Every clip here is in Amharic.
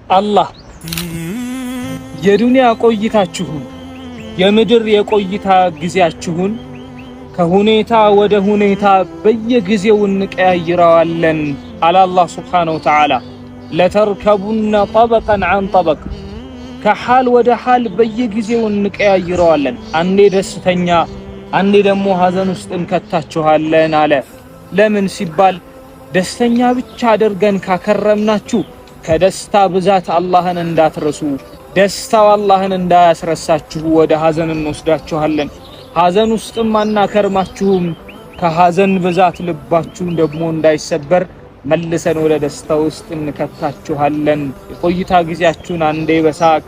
አላህ የዱንያ ቆይታችሁን የምድር የቆይታ ጊዜያችሁን ከሁኔታ ወደ ሁኔታ በየጊዜው እንቀያይረዋለን አለ አላህ ሱብሓነሁ ወተዓላ። ለተርከቡነ ጠበቀን ዐን ጠበቅ፣ ከሐል ወደ ሐል በየጊዜው እንቀያይረዋለን። አንዴ ደስተኛ አንዴ ደግሞ ሐዘን ውስጥ እንከታችኋለን አለ። ለምን ሲባል ደስተኛ ብቻ አድርገን ካከረምናችሁ ከደስታ ብዛት አላህን እንዳትረሱ፣ ደስታው አላህን እንዳያስረሳችሁ ወደ ሐዘን እንወስዳችኋለን። ሐዘን ውስጥም አናከርማችሁም፣ ከሐዘን ብዛት ልባችሁን ደግሞ እንዳይሰበር መልሰን ወደ ደስታ ውስጥ እንከታችኋለን። የቆይታ ጊዜያችሁን አንዴ በሳቅ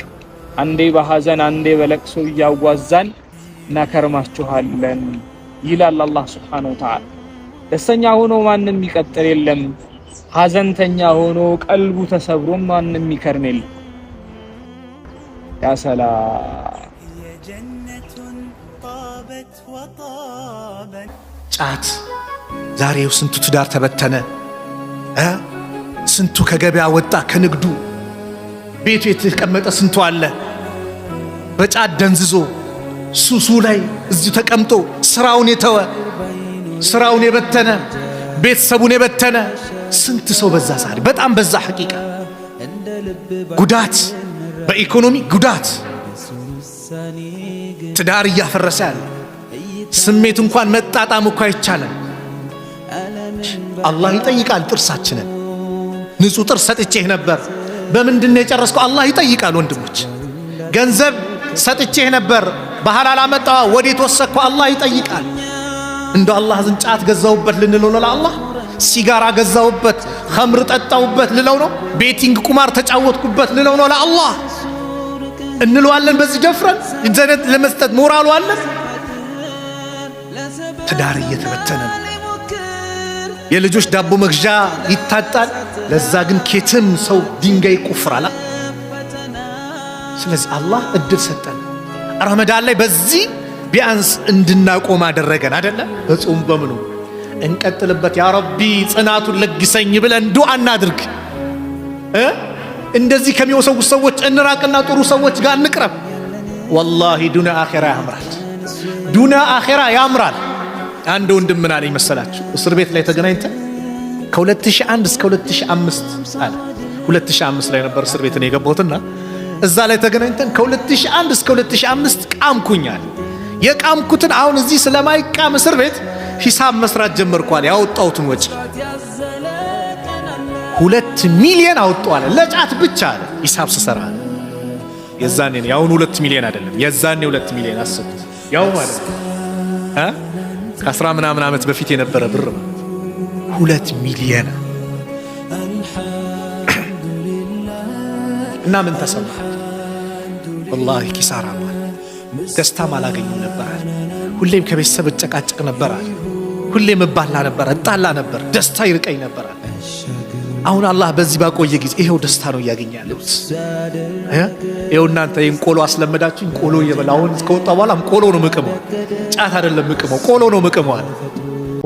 አንዴ በሐዘን አንዴ በለቅሶ እያዋዛን እናከርማችኋለን ይላል አላህ ሱብሓነሁ ወተዓላ። ደስተኛ ሆኖ ማንም ይቀጥል የለም፣ ሐዘንተኛ ሆኖ ቀልቡ ተሰብሮ ማንም ይከርም የለም። ያ ሰላም ጫት ዛሬው ስንቱ ትዳር ተበተነ፣ ስንቱ ከገበያ ወጣ ከንግዱ። ቤቱ የተቀመጠ ስንቱ አለ በጫት ደንዝዞ ሱሱ ላይ እዚሁ ተቀምጦ ስራውን የተወ ስራውን የበተነ ቤተሰቡን የበተነ ስንት ሰው በዛ። ዛሬ በጣም በዛ። ሐቂቃ ጉዳት በኢኮኖሚ ጉዳት፣ ትዳር እያፈረሰ ያለ ስሜት እንኳን መጣጣም እኮ አይቻልም። አላህ ይጠይቃል ጥርሳችንን። ንጹህ ጥርስ ሰጥቼህ ነበር በምንድነው የጨረስከው? አላህ ይጠይቃል ወንድሞች። ገንዘብ ሰጥቼህ ነበር በሐላል አመጣው ወዴት ወሰድከው? አላህ ይጠይቃል። እንደው አላህ ዝን ጫት ገዛውበት ልንለው ነው ለአላህ? ሲጋራ ገዛውበት ኸምር ጠጣውበት ልለው ነው? ቤቲንግ ቁማር ተጫወትኩበት ልለው ነው ለአላህ? እንለዋለን በዚህ ደፍረን ጀነት ለመስጠት ሞራሉ አለን? ትዳር እየተበተነ ነው። የልጆች ዳቦ መግዣ ይታጣል፣ ለዛ ግን ኬትም ሰው ድንጋይ ይቆፍራል። ስለዚህ አላህ እድል ሰጠን። ረመዳን ላይ በዚህ ቢያንስ እንድናቆም አደረገን አይደለ? በጾም በምኑ እንቀጥልበት። ያ ረቢ ጽናቱን ለግሰኝ ብለን ዱዓ እናድርግ። እንደዚህ ከሚወሰው ሰዎች እንራቅና ጥሩ ሰዎች ጋር እንቅረብ። ወላሂ ዱንያ አኺራ ያምራል። ዱንያ አኺራ ያምራል። አንድ ወንድም ምን አለኝ መሰላችሁ? እስር ቤት ላይ ተገናኝተን ከ2001 እስከ 2005 አለ 2005 ላይ ነበር እስር ቤት ነው የገባሁትና እዛ ላይ ተገናኝተን ከ2001 እስከ 2005 ቃምኩኛል። የቃምኩትን አሁን እዚህ ስለማይቃም እስር ቤት ሂሳብ መስራት ጀመርኳል። ያወጣሁትን ወጪ 2 ሚሊዮን አወጣዋል ለጫት ብቻ አለ ሂሳብ ስሰራ። የዛኔ ነው ያሁን 2 ሚሊዮን አይደለም፣ የዛኔ 2 ሚሊዮን አስቡት። ያው ማለት ከ10 ምናምን ዓመት በፊት የነበረ ብር 2 ሚሊዮን እና ምን ተሰማ? ወላሂ ኪሳራ ነው። ደስታም አላገኝም ነበር። ሁሌም ከቤተሰብ እጨቃጨቅ ነበር። ሁሌም እባላ ነበር፣ እጣላ ነበር፣ ደስታ ይርቀኝ ነበር። አሁን አላህ በዚህ ባቆየ ጊዜ ይሄው ደስታ ነው ያገኛለሁት። ይሄው እናንተ ይሄን ቆሎ አስለመዳችሁኝ። ቆሎ እየበላሁን እስከወጣ በኋላም ቆሎ ነው ምቅመው፣ ጫት አይደለም ምቅመው፣ ቆሎ ነው ምቅመው።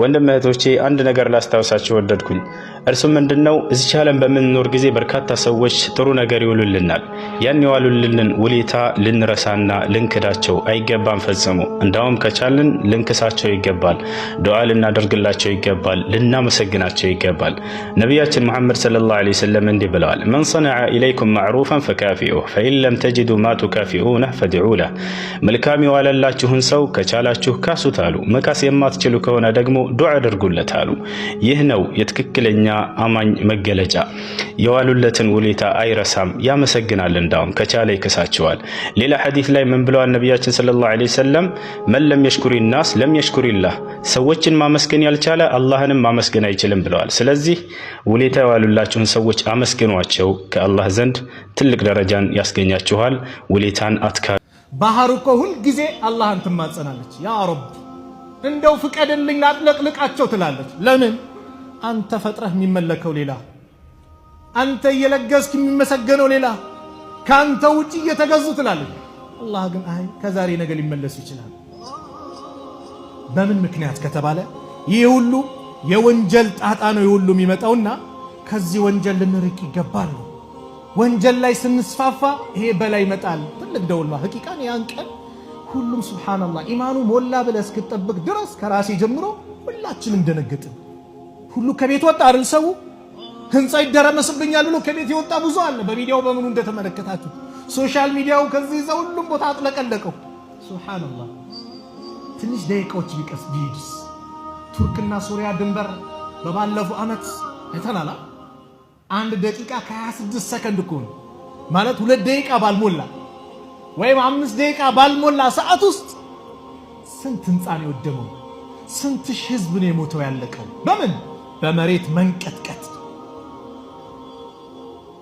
ወንድም እህቶቼ አንድ ነገር ላስታውሳችሁ ወደድኩኝ። እርሱም ምንድነው? እዚህ ዓለም በምንኖር ጊዜ በርካታ ሰዎች ጥሩ ነገር ይውሉልናል። ያን የዋሉልንን ውለታ ልንረሳና ልንክዳቸው አይገባም ፈጽሞ። እንዳውም ከቻልን ልንክሳቸው ይገባል፣ ዱዓ ልናደርግላቸው ይገባል፣ ልናመሰግናቸው ይገባል። ነቢያችን መሐመድ ሰለላሁ ዐለይሂ ወሰለም እንዲህ ብለዋል፣ መን ሰነዐ ኢለይኩም ማዕሩፈን ፈካፊኡሁ ፈኢን ለም ተጅዱ ማ ቱካፊኡነሁ ፈድዑ ለህ። መልካም የዋለላችሁን ሰው ከቻላችሁ ካሱት አሉ። መካስ የማትችሉ ከሆነ ደግሞ ዱዓ አድርጉለት አሉ። ይህ ነው የትክክለኛ አማኝ መገለጫ። የዋሉለትን ውለታ አይረሳም፣ ያመሰግናል፣ እንዳውም ከቻለ ይከሳቸዋል። ሌላ ሐዲስ ላይ ምን ብለዋል ነቢያችን ሰለላሁ ዐለይሂ ወሰለም? መን ለም የሽኩሪ ናስ ለም የሽኩሪላህ። ሰዎችን ማመስገን ያልቻለ አላህንም ማመስገን አይችልም ብለዋል። ስለዚህ ውለታ የዋሉላችሁን ሰዎች አመስግኗቸው፣ ከአላህ ዘንድ ትልቅ ደረጃን ያስገኛችኋል። ውለታን አትካ ባህር እኮ ሁል ጊዜ አላህን ትማጸናለች። ያ ረብ እንደው ፍቀድልኝ ላጥለቅልቃቸው ትላለች። ለምን? አንተ ፈጥረህ የሚመለከው ሌላ፣ አንተ እየለገስክ የሚመሰገነው ሌላ፣ ካንተ ውጪ እየተገዙ ትላለች። አላህ ግን አይ ከዛሬ ነገ ሊመለሱ ይችላል። በምን ምክንያት ከተባለ ይህ ሁሉ የወንጀል ጣጣ ነው የሁሉ የሚመጣውና ከዚህ ወንጀል ልንርቅ ይገባል። ወንጀል ላይ ስንስፋፋ ይሄ በላይ ይመጣል። ትልቅ ደውል ነው ሐቂቃን። ያን ቀን ሁሉም ሱብሃንአላህ ኢማኑ ሞላ ብለህ እስክትጠብቅ ድረስ ከራሴ ጀምሮ ሁላችንም ደነገጥን። ሁሉ ከቤት ወጣ አይደል? ሰው ህንጻ ይደረመስብኛል ብሎ ከቤት የወጣ ብዙ አለ። በሚዲያው በምኑ እንደተመለከታችሁ ሶሻል ሚዲያው ከዚህ ይዘው ሁሉም ቦታ አጥለቀለቀው። ሱብሃንአላህ ትንሽ ደቂቃዎች ቢቀስ ቢድስ ቱርክና ሱሪያ ድንበር በባለፈው አመት አይተናል። 1 ደቂቃ ከ26 ሰከንድ እኮ ነው ማለት 2 ደቂቃ ባልሞላ ወይም 5 ደቂቃ ባልሞላ ሰዓት ውስጥ ስንት ህንጻ ነው የወደመው? ስንት ህዝብ ነው የሞተው ያለቀው? በምን በመሬት መንቀጥቀጥ።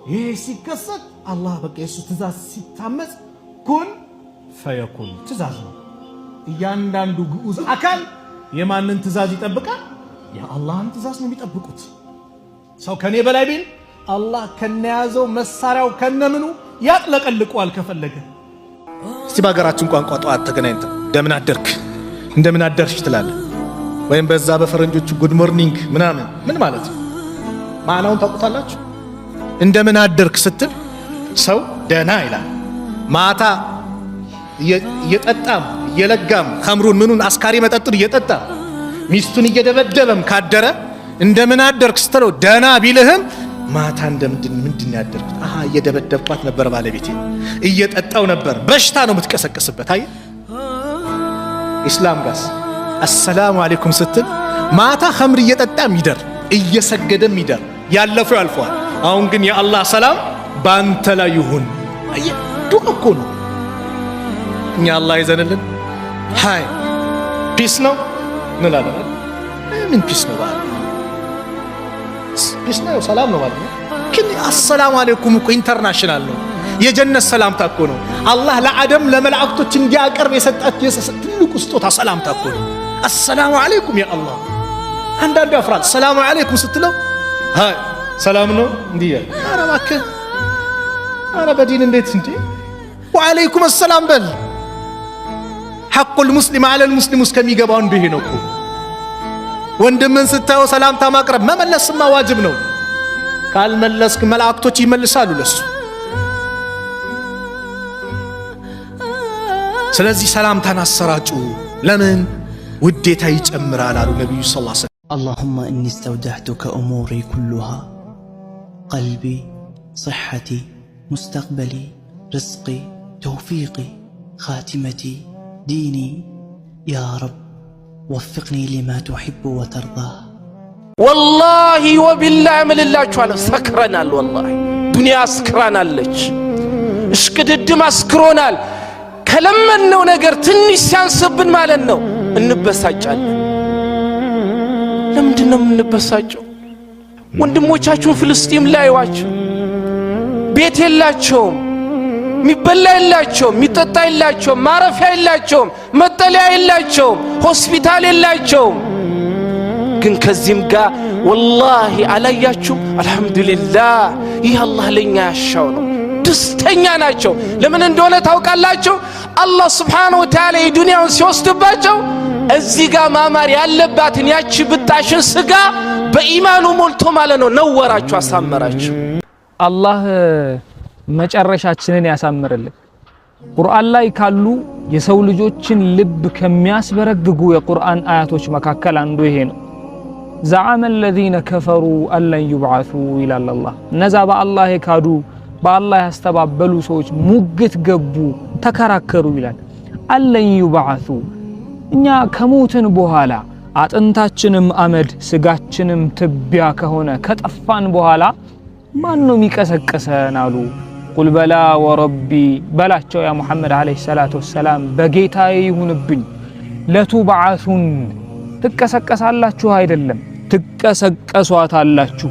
ይሄ ሲከሰት አላህ በቃ የሱ ትእዛዝ ሲታመጽ ኩን ፈየኩን ትእዛዝ ነው። እያንዳንዱ ግዑዝ አካል የማንን ትእዛዝ ይጠብቃል? የአላህን ትእዛዝ ነው የሚጠብቁት። ሰው ከኔ በላይ ቢል አላህ ከነያዘው መሳሪያው ከነምኑ ያጥለቀልቀዋል ከፈለገ። እስቲ በሀገራችን ቋንቋ ጠዋት ተገናኝተን እንደምን አደርክ እንደምን አደርሽ ትላለህ፣ ወይም በዛ በፈረንጆቹ ጉድ ሞርኒንግ ምናምን ምን ማለት ነው? ማዕናውን ታውቁታላችሁ? እንደምን አደርክ ስትል ሰው ደህና ይላል። ማታ እየጠጣም እየለጋም ኸምሩን ምኑን አስካሪ መጠጡን እየጠጣ ሚስቱን እየደበደበም ካደረ እንደምን አደርክ ስትለው ደህና ቢልህም ማታ ምንድን ያደርኩት? አሃ እየደበደብኳት ነበር ባለቤቴ፣ እየጠጣው ነበር። በሽታ ነው የምትቀሰቅስበት። አይ ኢስላም ጋስ አሰላሙ አለይኩም ስትል ማታ ኸምር እየጠጣም ይደር እየሰገደም ይደር፣ ያለፈው ያልፈዋል። አሁን ግን የአላህ ሰላም ባንተ ላይ ይሁን። አይ ዱዓ እኮ ነው። እኛ አላህ ይዘንልን። ሃይ ፒስ ነው እንላለን። ምን ፒስ ነው ማለት ፒስ ነው ሰላም ነው ማለት ነው። ግን አሰላሙ አለይኩም እኮ ኢንተርናሽናል ነው። የጀነት ሰላምታ እኮ ነው። አላህ ለአደም ለመላእክቶች እንዲያቀርብ የሰጣቸው ትልቁ ስጦታ ሰላምታ እኮ ነው። አሰላሙ አለይኩም ያ አላህ። አንዳንዱ ያፍራል። ሰላሙ አለይኩም ስትለው ሃይ ሰላም ነው እንዲያ። ኧረ እባክህ ኧረ በዲን እንዴት እንዴ ወአለይኩም ሰላም በል። ሐቁል ሙስሊም አለል ሙስሊም እስከሚገባው እንዲህ ነው እኮ። ወንድምን ስታየው ሰላምታ ማቅረብ መመለስማ ዋጅብ ነው። ካልመለስክ መላእክቶች ይመልሳሉ ለሱ። ስለዚህ ሰላምታን አሰራጩ። ለምን ውዴታ ይጨምራል አሉ ነብዩ ሰለላሁ ዐለይሂ ወሰለም። اللهم إني استودعتك أموري كلها قلبي صحتي مستقبلي رزقي توفيقي خاتمتي ديني يا رب وفقني لما تحب وترضى. والله وبالله من الله تعالى سكرنا والله دنيا سكرنا لك اشكددم اسكرونال ከለመነው ነገር ትንሽ ሲያንስብን ማለት ነው እንበሳጫለን። ለምንድን ነው የምንበሳጨው? ወንድሞቻችሁን ፍልስጤም ላይ ዋቸው ቤት የላቸውም፣ የሚበላ የላቸውም፣ የሚጠጣ የላቸውም፣ ማረፊያ የላቸውም፣ መጠለያ የላቸውም፣ ሆስፒታል የላቸውም። ግን ከዚህም ጋር ወላሂ አላያችሁም? አልহামዱሊላህ ይህ አላህ ለኛ ያሻው ነው። ደስተኛ ናቸው። ለምን እንደሆነ ታውቃላችሁ? አላህ Subhanahu Wa Ta'ala የዱንያውን ሲወስድባቸው እዚህ ጋር ማማር ያለባትን ያቺ ብጣሽን ስጋ በኢማኑ ሞልቶ ማለት ነው ነወራችሁ፣ አሳመራችሁ። አላህ መጨረሻችንን ያሳምርልን። ቁርአን ላይ ካሉ የሰው ልጆችን ልብ ከሚያስበረግጉ የቁርአን አያቶች መካከል አንዱ ይሄ ነው። ዘዓመ الذين كفروا أن لن يبعثوا ይላል አላህ። እነዛ በአላህ የካዱ በአላህ ያስተባበሉ ሰዎች ሙግት ገቡ፣ ተከራከሩ ይላል። አለን ይባዓቱ እኛ ከሞትን በኋላ አጥንታችንም አመድ ስጋችንም ትቢያ ከሆነ ከጠፋን በኋላ ማን ነው የሚቀሰቀሰን አሉ። ቁል በላ ወረቢ በላቸው ያ ሙሐመድ አለይሂ ሰላቱ ወሰላም በጌታዬ ይሁንብኝ። ለቱባዓቱን ትቀሰቀሳላችሁ አይደለም ትቀሰቀሷታላችሁ።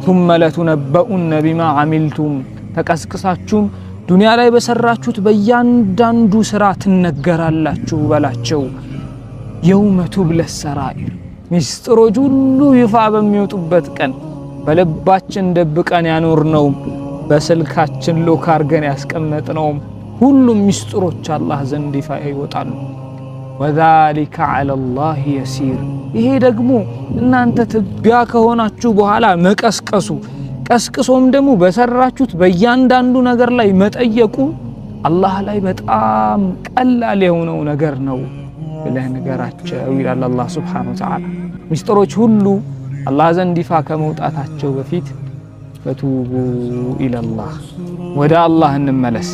ثم لتنبؤن بما عملتم ተቀስቅሳችሁም ዱንያ ላይ በሰራችሁት በእያንዳንዱ ስራ ትነገራላችሁ በላቸው። የውመ ቱብለ ሰራኢር ሚስጥሮች ሁሉ ይፋ በሚወጡበት ቀን በልባችን ደብቀን ያኖርነው በስልካችን ሎክ አርገን ያስቀመጥነው ሁሉም ሚስጥሮች አላህ ዘንድ ይፋ ይወጣሉ። ወዛሊከ ዐለላህ የሲር ይሄ ደግሞ እናንተ ትቢያ ከሆናችሁ በኋላ መቀስቀሱ ቀስቅሶም ደግሞ በሰራችሁት በእያንዳንዱ ነገር ላይ መጠየቁ አላህ ላይ በጣም ቀላል የሆነው ነገር ነው ብለህ ንገራቸው ይላል አላህ Subhanahu Wa Ta'ala። ሚስጥሮች ሁሉ አላህ ዘንድ ይፋ ከመውጣታቸው በፊት ፈቱቡ ኢለላህ ወደ አላህ እንመለስ።